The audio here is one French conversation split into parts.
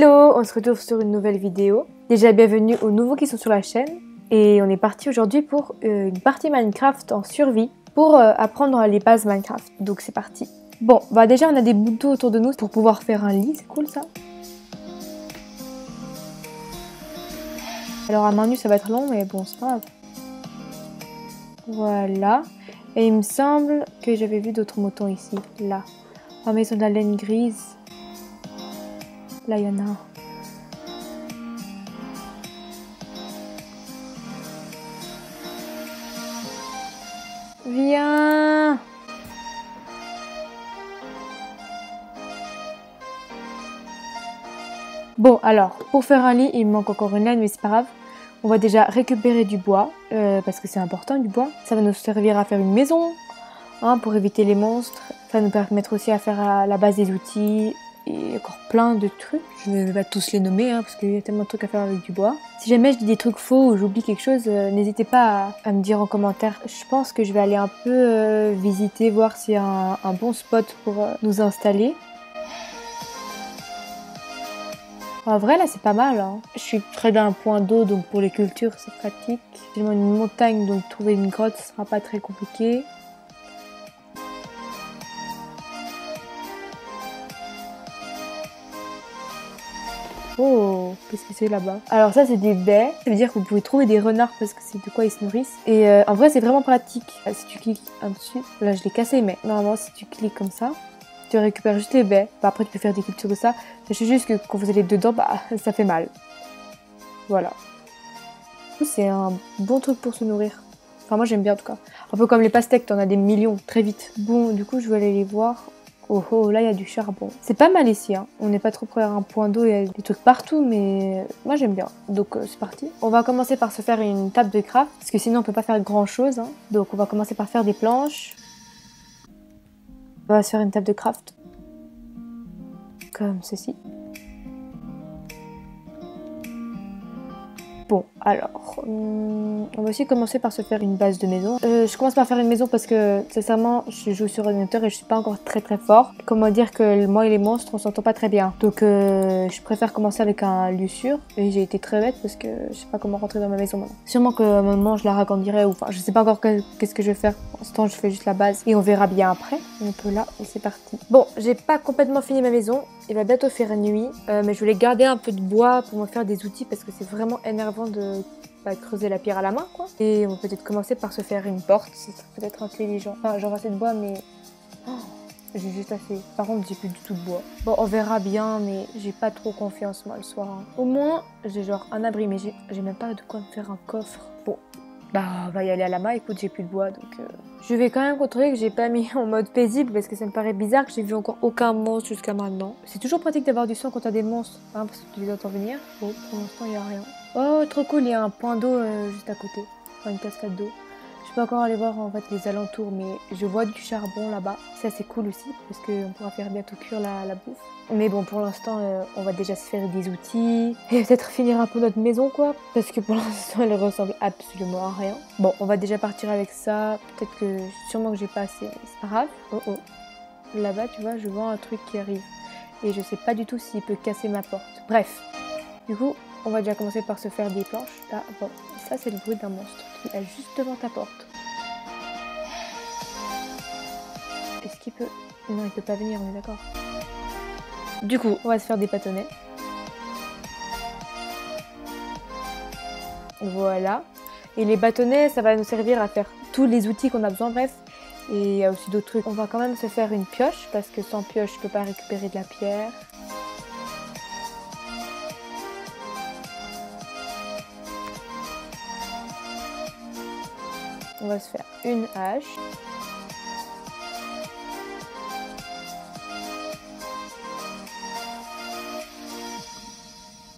Hello, on se retrouve sur une nouvelle vidéo. Déjà bienvenue aux nouveaux qui sont sur la chaîne. Et on est parti aujourd'hui pour une partie Minecraft en survie pour apprendre les bases Minecraft. Donc c'est parti. Bon, bah déjà on a des bouts d'eau autour de nous pour pouvoir faire un lit, c'est cool ça. Alors à main nue ça va être long mais bon c'est pas grave. Voilà. Et il me semble que j'avais vu d'autres moutons ici, là. Oh mais ils ont de la laine grise. Là il y en a un. Viens! Bon alors, pour faire un lit, il me manque encore une laine mais c'est pas grave. On va déjà récupérer du bois, parce que c'est important du bois. Ça va nous servir à faire une maison, hein, pour éviter les monstres. Ça va nous permettre aussi à faire la base des outils et encore plein de trucs. Je vais pas tous les nommer, hein, parce qu'il y a tellement de trucs à faire avec du bois. Si jamais je dis des trucs faux ou j'oublie quelque chose, n'hésitez pas à me dire en commentaire. Je pense que je vais aller un peu visiter, voir s'il y a un bon spot pour nous installer. En vrai là c'est pas mal, hein. Je suis près d'un point d'eau donc pour les cultures c'est pratique. J'ai une montagne donc trouver une grotte ce sera pas très compliqué. Oh, qu'est-ce que c'est là-bas? Alors ça c'est des baies, ça veut dire que vous pouvez trouver des renards parce que c'est de quoi ils se nourrissent. Et en vrai c'est vraiment pratique. Si tu cliques un dessus, là je l'ai cassé mais normalement si tu cliques comme ça, tu récupères juste les baies. Bah, après tu peux faire des cultures de ça. Sachez juste que quand vous allez dedans, bah ça fait mal. Voilà. C'est un bon truc pour se nourrir. Enfin moi j'aime bien en tout cas. Un peu comme les pastèques, t'en as des millions très vite. Bon du coup je vais aller les voir. Oh oh, là il y a du charbon. C'est pas mal ici, hein. On n'est pas trop près d'un point d'eau, il y a des trucs partout, mais moi j'aime bien. Donc c'est parti. On va commencer par se faire une table de craft, parce que sinon on peut pas faire grand chose, hein. Donc on va commencer par faire des planches. On va se faire une table de craft. Comme ceci. Bon, alors, on va aussi commencer par se faire une base de maison. Je commence par faire une maison parce que, sincèrement, je joue sur ordinateur et je suis pas encore très fort. Comment dire que moi et les monstres, on s'entend pas très bien. Donc, je préfère commencer avec un lussure. Et j'ai été très bête parce que je sais pas comment rentrer dans ma maison maintenant. Sûrement que à un moment, je la ragrandirai ou enfin, je sais pas encore qu'est-ce que je vais faire. Pour l'instant, je fais juste la base et on verra bien après. On peut là et c'est parti. Bon, j'ai pas complètement fini ma maison. Il va bientôt faire nuit, mais je voulais garder un peu de bois pour me faire des outils parce que c'est vraiment énervant de creuser la pierre à la main, quoi. Et on va peut-être commencer par se faire une porte, c'est peut-être intelligent. Enfin, j'aurai assez de bois, mais oh, j'ai juste assez. Par contre, j'ai plus du tout de bois. Bon, on verra bien, mais j'ai pas trop confiance moi le soir, hein. Au moins, j'ai genre un abri, mais j'ai même pas de quoi me faire un coffre. Bon. Bah, on va y aller à la main. Écoute, j'ai plus de bois, donc je vais quand même contrôler que j'ai pas mis en mode paisible parce que ça me paraît bizarre que j'ai vu encore aucun monstre jusqu'à maintenant. C'est toujours pratique d'avoir du son quand t'as des monstres, hein, parce que tu les entends venir. Bon, pour l'instant, il y a rien. Oh, trop cool, il y a un point d'eau juste à côté. Enfin, une cascade d'eau. Je peux encore aller voir en fait les alentours, mais je vois du charbon là-bas. Ça c'est cool aussi parce qu'on pourra faire bientôt cuire la bouffe. Mais bon, pour l'instant, on va déjà se faire des outils et peut-être finir un peu notre maison, quoi. Parce que pour l'instant, elle ressemble absolument à rien. Bon, on va déjà partir avec ça. Peut-être que sûrement que j'ai pas assez, mais c'est pas grave. Oh oh. Là-bas, tu vois, je vois un truc qui arrive et je sais pas du tout s'il peut casser ma porte. Bref. Du coup, on va déjà commencer par se faire des planches. Là, bon, ça c'est le bruit d'un monstre qui est juste devant ta porte. Est-ce qu'il peut... Non, il peut pas venir, on est d'accord. Du coup, on va se faire des bâtonnets. Voilà. Et les bâtonnets, ça va nous servir à faire tous les outils qu'on a besoin, bref. Et il y a aussi d'autres trucs. On va quand même se faire une pioche, parce que sans pioche, je peux pas récupérer de la pierre. On va se faire une hache.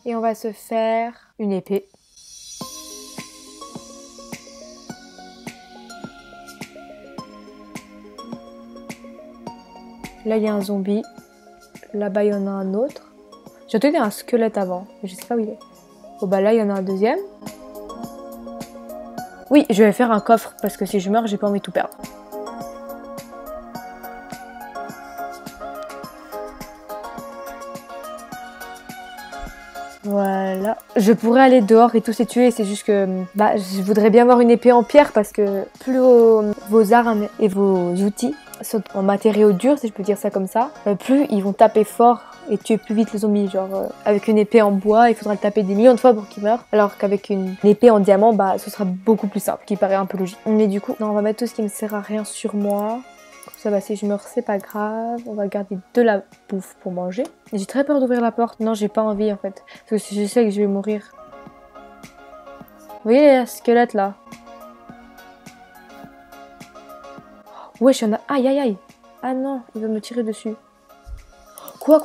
Et on va se faire une épée. Là, il y a un zombie. Là-bas, il y en a un autre. J'ai entendu un squelette avant, mais je sais pas où il est. Bon, bah là, il y en a un deuxième. Oui, je vais faire un coffre parce que si je meurs, j'ai pas envie de tout perdre. voilà. Je pourrais aller dehors et tous les tuer, c'est juste que bah, je voudrais bien avoir une épée en pierre parce que plus vos armes et vos outils sont en matériaux durs, si je peux dire ça comme ça, plus ils vont taper fort et tuer plus vite les zombies. Genre avec une épée en bois, il faudra le taper des millions de fois pour qu'il meure, alors qu'avec une épée en diamant, bah ce sera beaucoup plus simple, qui paraît un peu logique. Mais du coup, non, on va mettre tout ce qui me sert à rien sur moi. Comme ça, bah, si je meurs, c'est pas grave. On va garder de la bouffe pour manger. J'ai très peur d'ouvrir la porte. Non, j'ai pas envie en fait, parce que je sais que je vais mourir. Vous voyez les squelettes là? Wesh, il y en a. Aïe aïe aïe. Ah non, il va me tirer dessus. Quoi?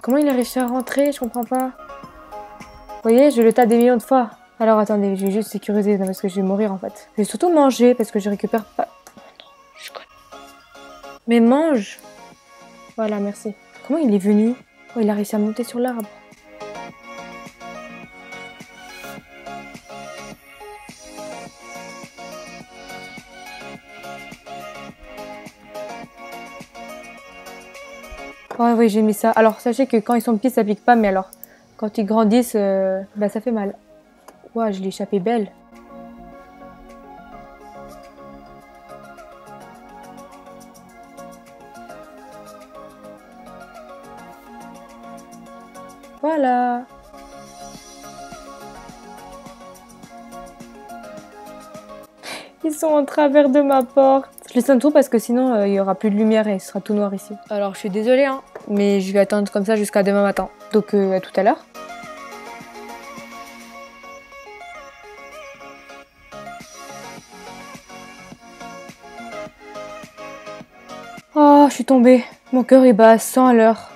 Comment il a réussi à rentrer? Je comprends pas. Vous voyez, je le tape des millions de fois. Alors attendez, je vais juste sécuriser parce que je vais mourir en fait. Je vais surtout manger parce que je récupère pas. Oh non, je connais. Mais mange. Voilà, merci. Comment il est venu? Oh, il a réussi à monter sur l'arbre. Oh oui, j'ai mis ça. Alors, sachez que quand ils sont petits, ça pique pas, mais alors, quand ils grandissent, bah ça fait mal. Ouah, je l'ai échappé belle. Voilà. Ils sont en travers de ma porte. Je les sonne trop parce que sinon il y aura plus de lumière et ce sera tout noir ici. Alors je suis désolée hein, mais je vais attendre comme ça jusqu'à demain matin. Donc à tout à l'heure. Oh, je suis tombée. Mon cœur il bat à 100 à l'heure.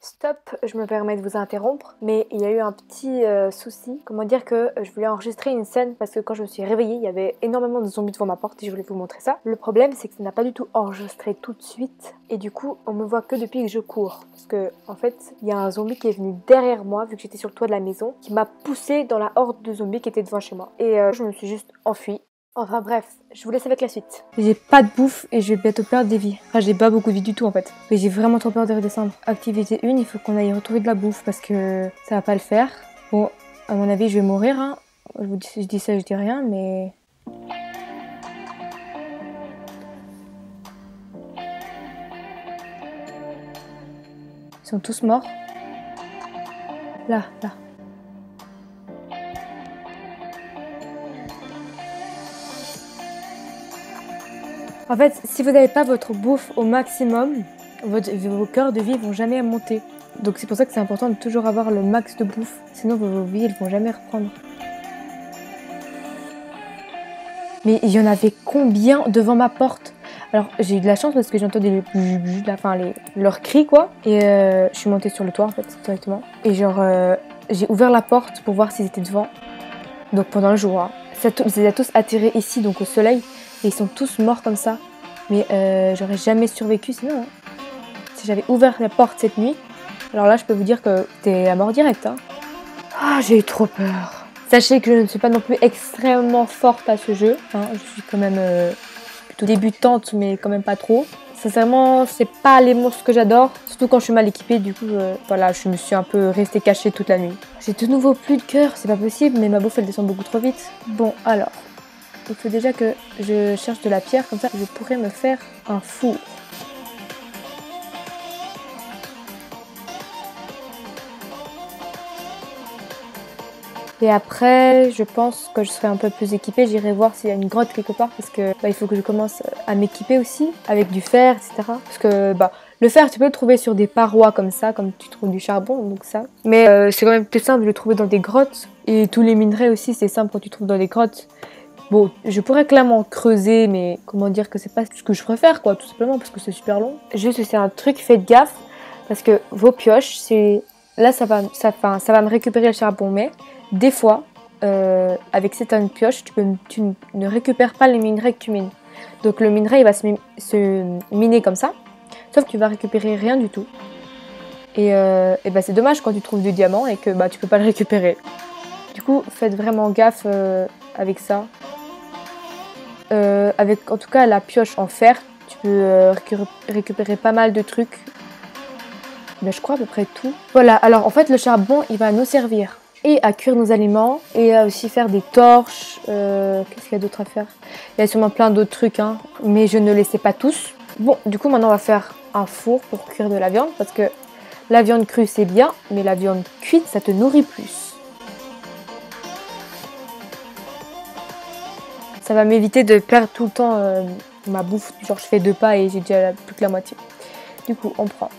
Stop, je me permets de vous interrompre, mais il y a eu un petit souci. Comment dire que je voulais enregistrer une scène parce que quand je me suis réveillée, il y avait énormément de zombies devant ma porte et je voulais vous montrer ça. Le problème, c'est que ça n'a pas du tout enregistré tout de suite et du coup, on me voit que depuis que je cours. Parce que, en fait, il y a un zombie qui est venu derrière moi, vu que j'étais sur le toit de la maison, qui m'a poussé dans la horde de zombies qui était devant chez moi. Et je me suis juste enfuie. Enfin bref, je vous laisse avec la suite. J'ai pas de bouffe et je vais bientôt perdre des vies. Enfin, j'ai pas beaucoup de vie du tout en fait. Mais j'ai vraiment trop peur de redescendre. Activité 1, il faut qu'on aille retrouver de la bouffe parce que ça va pas le faire. Bon, à mon avis, je vais mourir. Hein. Je dis ça, je dis rien, mais... Ils sont tous morts. Là. En fait, si vous n'avez pas votre bouffe au maximum, vos cœurs de vie vont jamais monter. Donc c'est pour ça que c'est important de toujours avoir le max de bouffe. Sinon vos vies, elles vont jamais reprendre. Mais il y en avait combien devant ma porte? Alors j'ai eu de la chance parce que j'ai entendu leurs cris quoi. Et je suis montée sur le toit en fait, directement. Et genre j'ai ouvert la porte pour voir s'ils étaient devant. Donc pendant le jour, hein. Je les ai tous attirés ici, donc au soleil. Et ils sont tous morts comme ça. Mais j'aurais jamais survécu sinon. Hein. Si j'avais ouvert la porte cette nuit, alors là je peux vous dire que c'était la mort directe. Hein. Ah, j'ai eu trop peur. Sachez que je ne suis pas non plus extrêmement forte à ce jeu. Hein. Je suis quand même plutôt débutante, mais quand même pas trop. Sincèrement, c'est pas les monstres que j'adore. Surtout quand je suis mal équipée, du coup, voilà, je me suis un peu restée cachée toute la nuit. J'ai de nouveau plus de cœur, c'est pas possible, mais ma bouffe elle descend beaucoup trop vite. Bon, alors... Il faut déjà que je cherche de la pierre, comme ça je pourrais me faire un four. Et après, je pense que je serai un peu plus équipée. J'irai voir s'il y a une grotte quelque part parce que il faut que je commence à m'équiper aussi avec du fer, etc. Parce que le fer, tu peux le trouver sur des parois comme ça, comme tu trouves du charbon, donc ça. Mais c'est quand même plus simple de le trouver dans des grottes. Et tous les minerais aussi, c'est simple quand tu trouves dans des grottes. Bon, je pourrais clairement creuser, mais comment dire que c'est pas ce que je préfère, quoi, tout simplement, parce que c'est super long. Juste, c'est un truc, faites gaffe, parce que vos pioches, c'est... Là, ça va me récupérer le charbon, mais des fois, avec certaines pioches, tu ne récupères pas les minerais que tu mines. Donc le minerai, il va se miner comme ça, sauf que tu vas récupérer rien du tout. Et c'est dommage quand tu trouves du diamant et que tu peux pas le récupérer. Du coup, faites vraiment gaffe avec ça. Avec en tout cas la pioche en fer, Tu peux récupérer pas mal de trucs. Mais je crois à peu près tout. Voilà, alors en fait le charbon il va nous servir et à cuire nos aliments et à aussi faire des torches. Qu'est-ce qu'il y a d'autre à faire? Il y a sûrement plein d'autres trucs, hein, mais je ne les sais pas tous. Bon, du coup maintenant on va faire un four pour cuire de la viande parce que la viande crue c'est bien, mais la viande cuite ça te nourrit plus. Ça va m'éviter de perdre tout le temps ma bouffe, genre je fais 2 pas et j'ai déjà plus que la moitié. Du coup on prend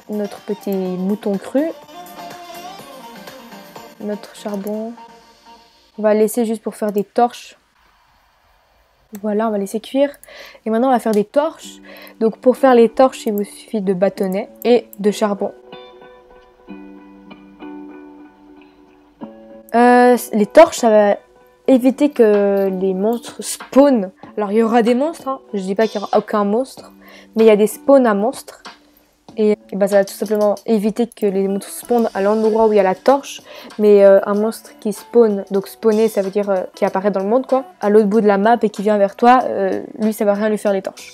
notre petit mouton cru, notre charbon, on va laisser juste pour faire des torches. Voilà, on va laisser cuire. Et maintenant on va faire des torches. Donc pour faire les torches il vous suffit de bâtonnets et de charbon. Les torches ça va éviter que les monstres spawnent. Alors il y aura des monstres, hein. Je dis pas qu'il y aura aucun monstre, mais il y a des spawns à monstres. Et bah, ça va tout simplement éviter que les monstres spawnent à l'endroit où il y a la torche. Mais un monstre qui spawn, donc spawner ça veut dire qui apparaît dans le monde quoi, à l'autre bout de la map et qui vient vers toi, lui ça va rien lui faire les torches.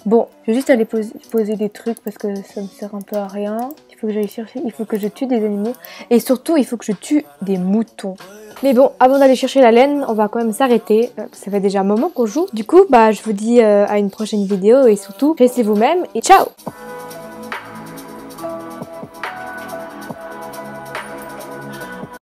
Bon, je vais juste aller poser des trucs parce que ça me sert un peu à rien. Il faut que j'aille chercher, il faut que je tue des animaux. Et surtout, il faut que je tue des moutons. Mais bon, avant d'aller chercher la laine, on va quand même s'arrêter. Ça fait déjà un moment qu'on joue. Du coup, bah, je vous dis à une prochaine vidéo et surtout, restez vous-même et ciao!